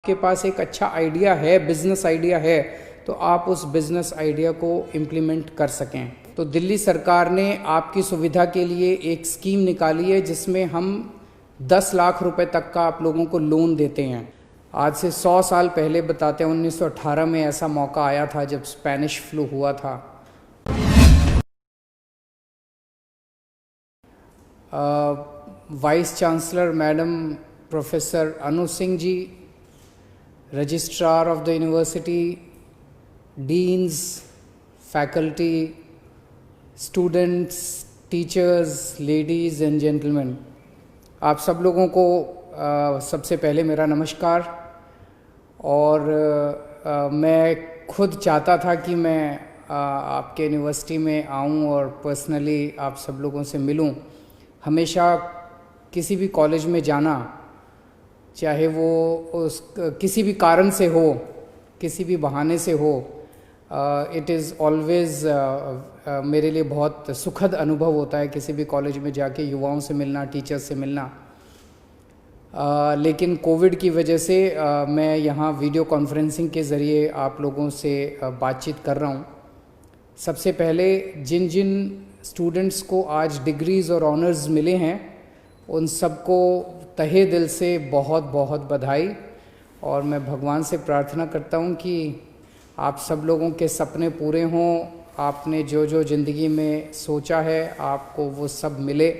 आपके पास एक अच्छा आइडिया है, बिजनेस आइडिया है, तो आप उस बिजनेस आइडिया को इम्प्लीमेंट कर सकें। तो दिल्ली सरकार ने आपकी सुविधा के लिए एक स्कीम निकाली है जिसमें हम 10 लाख रुपए तक का आप लोगों को लोन देते हैं। आज से 100 साल पहले बताते हैं 1918 में ऐसा मौका आया था जब स्पेनिश फ्लू हुआ था। Vice chancellor madam professor Anu Singh ji, registrar of the university, deans, faculty, students, teachers, ladies and gentleman, आप सब लोगों को सबसे पहले मेरा नमस्कार। और मैं खुद चाहता था कि मैं आपके यूनिवर्सिटी में आऊं और पर्सनली आप सब लोगों से मिलूं। हमेशा किसी भी कॉलेज में जाना, चाहे वो किसी भी कारण से हो, किसी भी बहाने से हो, इट इज़ ऑलवेज़ मेरे लिए बहुत सुखद अनुभव होता है किसी भी कॉलेज में जाके युवाओं से मिलना, टीचर्स से मिलना। लेकिन कोविड की वजह से मैं यहाँ वीडियो कॉन्फ्रेंसिंग के ज़रिए आप लोगों से बातचीत कर रहा हूँ। सबसे पहले जिन जिन स्टूडेंट्स को आज डिग्रीज़ और ऑनर्स मिले हैं उन सबको तहे दिल से बहुत बहुत बधाई। और मैं भगवान से प्रार्थना करता हूँ कि आप सब लोगों के सपने पूरे हों, आपने जो जो ज़िंदगी में सोचा है आपको वो सब मिले।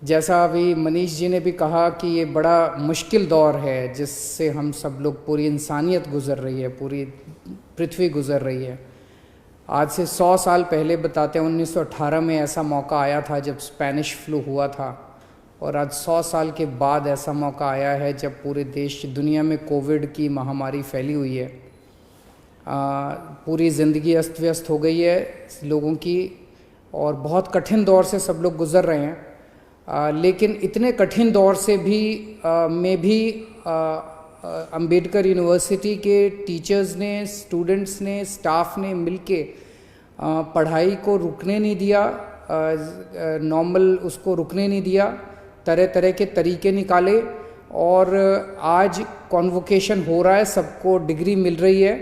जैसा अभी मनीष जी ने भी कहा कि ये बड़ा मुश्किल दौर है जिससे हम सब लोग, पूरी इंसानियत गुज़र रही है, पूरी पृथ्वी गुज़र रही है। आज से 100 साल पहले बताते हैं 1918 में ऐसा मौका आया था जब स्पेनिश फ्लू हुआ था, और आज 100 साल के बाद ऐसा मौका आया है जब पूरे देश दुनिया में कोविड की महामारी फैली हुई है। पूरी ज़िंदगी अस्त व्यस्त हो गई है लोगों की और बहुत कठिन दौर से सब लोग गुज़र रहे हैं। लेकिन इतने कठिन दौर से भी में भी अंबेडकर यूनिवर्सिटी के टीचर्स ने, स्टूडेंट्स ने, स्टाफ ने मिलके पढ़ाई को रुकने नहीं दिया, नॉर्मल उसको रुकने नहीं दिया, तरह तरह के तरीके निकाले और आज कॉन्वोकेशन हो रहा है, सबको डिग्री मिल रही है।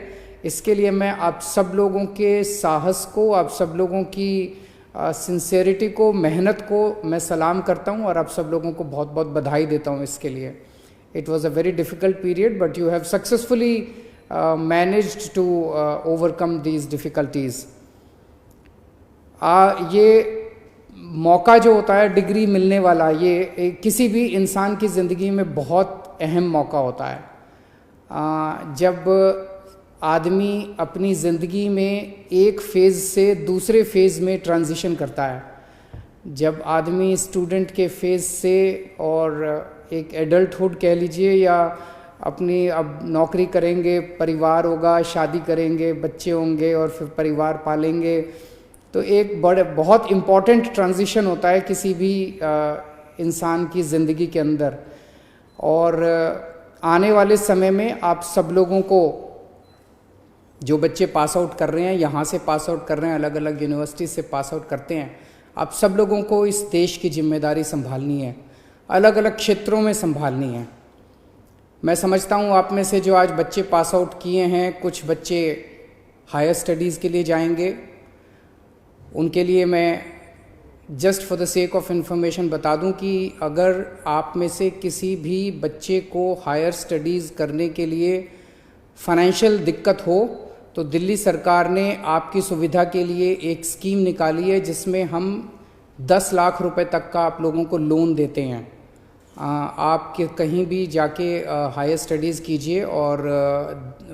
इसके लिए मैं आप सब लोगों के साहस को, आप सब लोगों की सिंसेरिटी को, मेहनत को मैं सलाम करता हूँ और आप सब लोगों को बहुत बहुत बधाई देता हूँ इसके लिए। It was a very difficult period, but you have successfully managed to overcome these difficulties. ये मौका जो होता है डिग्री मिलने वाला, ये किसी भी इंसान की ज़िंदगी में बहुत अहम मौका होता है। जब आदमी अपनी ज़िंदगी में एक फ़ेज़ से दूसरे फ़ेज़ में ट्रांजिशन करता है, जब आदमी स्टूडेंट के फ़ेज़ से और एक एडल्टहुड कह लीजिए, या अपनी अब नौकरी करेंगे, परिवार होगा, शादी करेंगे, बच्चे होंगे और फिर परिवार पालेंगे, तो एक बहुत इम्पॉर्टेंट ट्रांजिशन होता है किसी भी इंसान की ज़िंदगी के अंदर। और आने वाले समय में आप सब लोगों को, जो बच्चे पास आउट कर रहे हैं, यहाँ से पास आउट कर रहे हैं, अलग अलग यूनिवर्सिटी से पास आउट करते हैं, आप सब लोगों को इस देश की जिम्मेदारी संभालनी है, अलग अलग क्षेत्रों में संभालनी है। मैं समझता हूँ आप में से जो आज बच्चे पास आउट किए हैं, कुछ बच्चे हायर स्टडीज़ के लिए जाएंगे, उनके लिए मैं just for the sake of information बता दूं कि अगर आप में से किसी भी बच्चे को हायर स्टडीज़ करने के लिए फाइनेंशियल दिक्कत हो तो दिल्ली सरकार ने आपकी सुविधा के लिए एक स्कीम निकाली है जिसमें हम 10 लाख रुपए तक का आप लोगों को लोन देते हैं। आप कहीं भी जाके हायर स्टडीज़ कीजिए और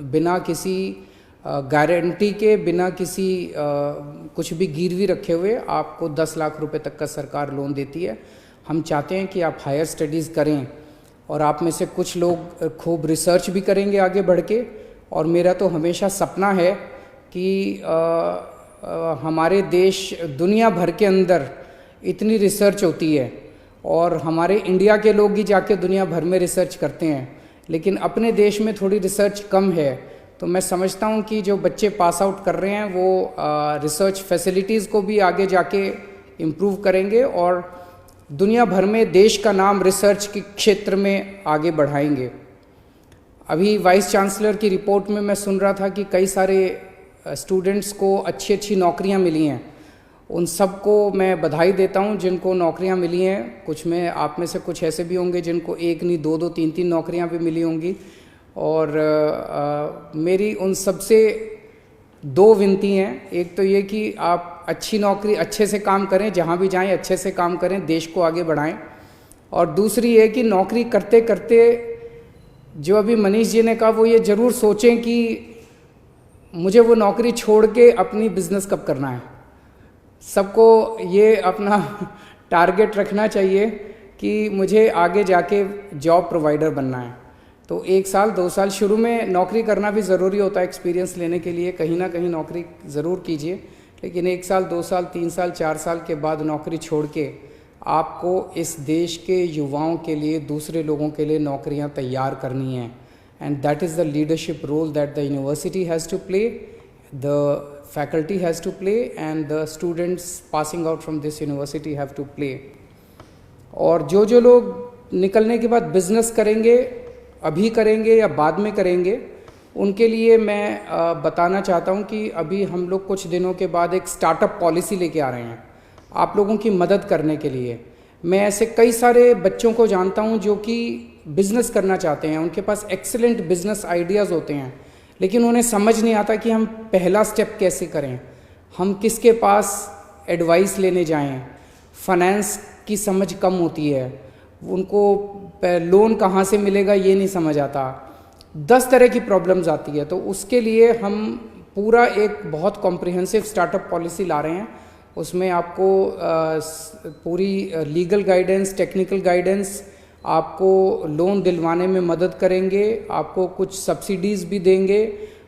बिना किसी गारंटी के, बिना किसी कुछ भी गिरवी रखे हुए आपको 10 लाख रुपए तक का सरकार लोन देती है। हम चाहते हैं कि आप हायर स्टडीज़ करें और आप में से कुछ लोग खूब रिसर्च भी करेंगे आगे बढ़ के। और मेरा तो हमेशा सपना है कि हमारे देश, दुनिया भर के अंदर इतनी रिसर्च होती है और हमारे इंडिया के लोग ही जाके दुनिया भर में रिसर्च करते हैं, लेकिन अपने देश में थोड़ी रिसर्च कम है। तो मैं समझता हूँ कि जो बच्चे पास आउट कर रहे हैं वो रिसर्च फैसिलिटीज़ को भी आगे जाके इम्प्रूव करेंगे और दुनिया भर में देश का नाम रिसर्च के क्षेत्र में आगे बढ़ाएंगे। अभी वाइस चांसलर की रिपोर्ट में मैं सुन रहा था कि कई सारे स्टूडेंट्स को अच्छी अच्छी नौकरियां मिली हैं। उन सबको मैं बधाई देता हूं जिनको नौकरियां मिली हैं। कुछ में आप में से कुछ ऐसे भी होंगे जिनको एक नहीं दो दो तीन तीन नौकरियां भी मिली होंगी। और मेरी उन सबसे दो विनती हैं। एक तो ये कि आप अच्छी नौकरी अच्छे से काम करें, जहाँ भी जाएं अच्छे से काम करें, देश को आगे बढ़ाएं। और दूसरी ये कि नौकरी करते करते जो अभी मनीष जी ने कहा वो ये ज़रूर सोचें कि मुझे वो नौकरी छोड़ के अपनी बिजनेस कब करना है। सबको ये अपना टारगेट रखना चाहिए कि मुझे आगे जाके जॉब प्रोवाइडर बनना है। तो 1 साल 2 साल शुरू में नौकरी करना भी ज़रूरी होता है एक्सपीरियंस लेने के लिए। कहीं ना कहीं नौकरी ज़रूर कीजिए, लेकिन 1 साल 2 साल 3 साल 4 साल के बाद नौकरी छोड़ के आपको इस देश के युवाओं के लिए, दूसरे लोगों के लिए नौकरियां तैयार करनी हैं। And that is the leadership role that the university has to play, the faculty has to play, and the students passing out from this university have to play. और जो लोग निकलने के बाद बिजनेस करेंगे, अभी करेंगे या बाद में करेंगे, उनके लिए मैं बताना चाहता हूं कि अभी हम लोग कुछ दिनों के बाद एक स्टार्टअप पॉलिसी लेके आ रहे हैं आप लोगों की मदद करने के लिए। मैं ऐसे कई सारे बच्चों को जानता हूं जो कि बिजनेस करना चाहते हैं, उनके पास एक्सीलेंट बिजनेस आइडियाज़ होते हैं, लेकिन उन्हें समझ नहीं आता कि हम पहला स्टेप कैसे करें, हम किसके पास एडवाइस लेने जाएं। फाइनेंस की समझ कम होती है, उनको लोन कहाँ से मिलेगा ये नहीं समझ आता। 10 तरह की प्रॉब्लम्स आती है। तो उसके लिए हम पूरा एक बहुत कॉम्प्रिहेंसिव स्टार्टअप पॉलिसी ला रहे हैं। उसमें आपको पूरी लीगल गाइडेंस, टेक्निकल गाइडेंस, आपको लोन दिलवाने में मदद करेंगे, आपको कुछ सब्सिडीज़ भी देंगे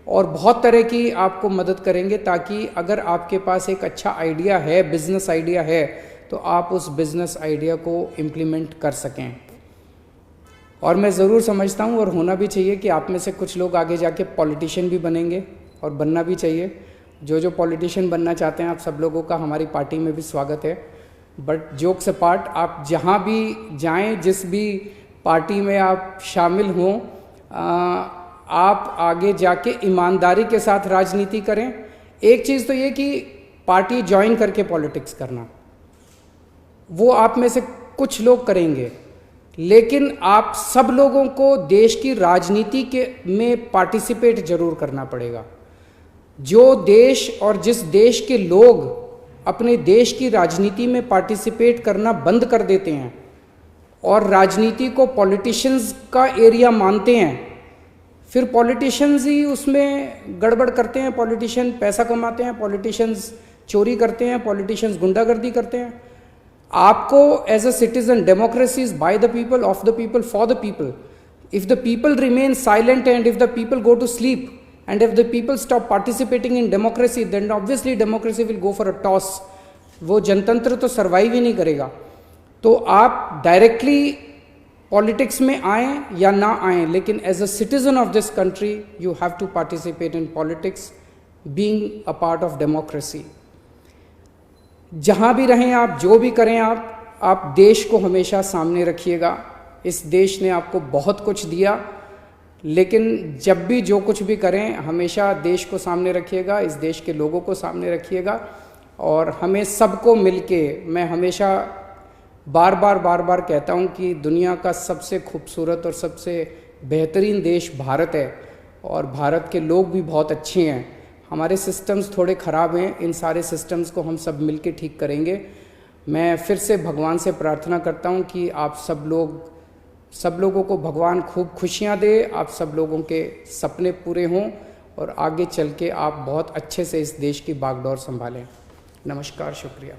और बहुत तरह की आपको मदद करेंगे, ताकि अगर आपके पास एक अच्छा आइडिया है, बिजनेस आइडिया है, तो आप उस बिजनेस आइडिया को इम्प्लीमेंट कर सकें। और मैं ज़रूर समझता हूँ और होना भी चाहिए कि आप में से कुछ लोग आगे जाके पॉलिटिशियन भी बनेंगे, और बनना भी चाहिए। जो पॉलिटिशियन बनना चाहते हैं, आप सब लोगों का हमारी पार्टी में भी स्वागत है। बट जोक्स अपार्ट, आप जहाँ भी जाएं, जिस भी पार्टी में आप शामिल हों, आप आगे जाके ईमानदारी के साथ राजनीति करें। एक चीज़ तो ये कि पार्टी ज्वाइन करके पॉलिटिक्स करना, वो आप में से कुछ लोग करेंगे, लेकिन आप सब लोगों को देश की राजनीति के में पार्टिसिपेट जरूर करना पड़ेगा। जो देश और जिस देश के लोग अपने देश की राजनीति में पार्टिसिपेट करना बंद कर देते हैं और राजनीति को पॉलिटिशियंस का एरिया मानते हैं, फिर पॉलिटिशियंस ही उसमें गड़बड़ करते हैं। पॉलिटिशियन पैसा कमाते हैं, पॉलिटिशियंस चोरी करते हैं, पॉलिटिशियंस गुंडागर्दी करते हैं। आपको as a citizen, democracy is by the people, of the people, for the people. If the people remain silent and if the people go to sleep and if the people stop participating in democracy, then obviously democracy will go for a toss. वो जनतंत्र तो survive ही नहीं करेगा। तो आप directly politics में आएं या ना आएं, लेकिन as a citizen of this country you have to participate in politics, being a part of democracy. जहां भी रहें आप, जो भी करें आप देश को हमेशा सामने रखिएगा। इस देश ने आपको बहुत कुछ दिया, लेकिन जब भी जो कुछ भी करें, हमेशा देश को सामने रखिएगा, इस देश के लोगों को सामने रखिएगा। और हमें सबको मिलके, मैं हमेशा बार बार कहता हूं कि दुनिया का सबसे खूबसूरत और सबसे बेहतरीन देश भारत है, और भारत के लोग भी बहुत अच्छे हैं। हमारे सिस्टम्स थोड़े ख़राब हैं, इन सारे सिस्टम्स को हम सब मिलके ठीक करेंगे। मैं फिर से भगवान से प्रार्थना करता हूं कि आप सब लोगों को भगवान खूब खुशियां दे, आप सब लोगों के सपने पूरे हों और आगे चल के आप बहुत अच्छे से इस देश की बागडोर संभालें। नमस्कार, शुक्रिया।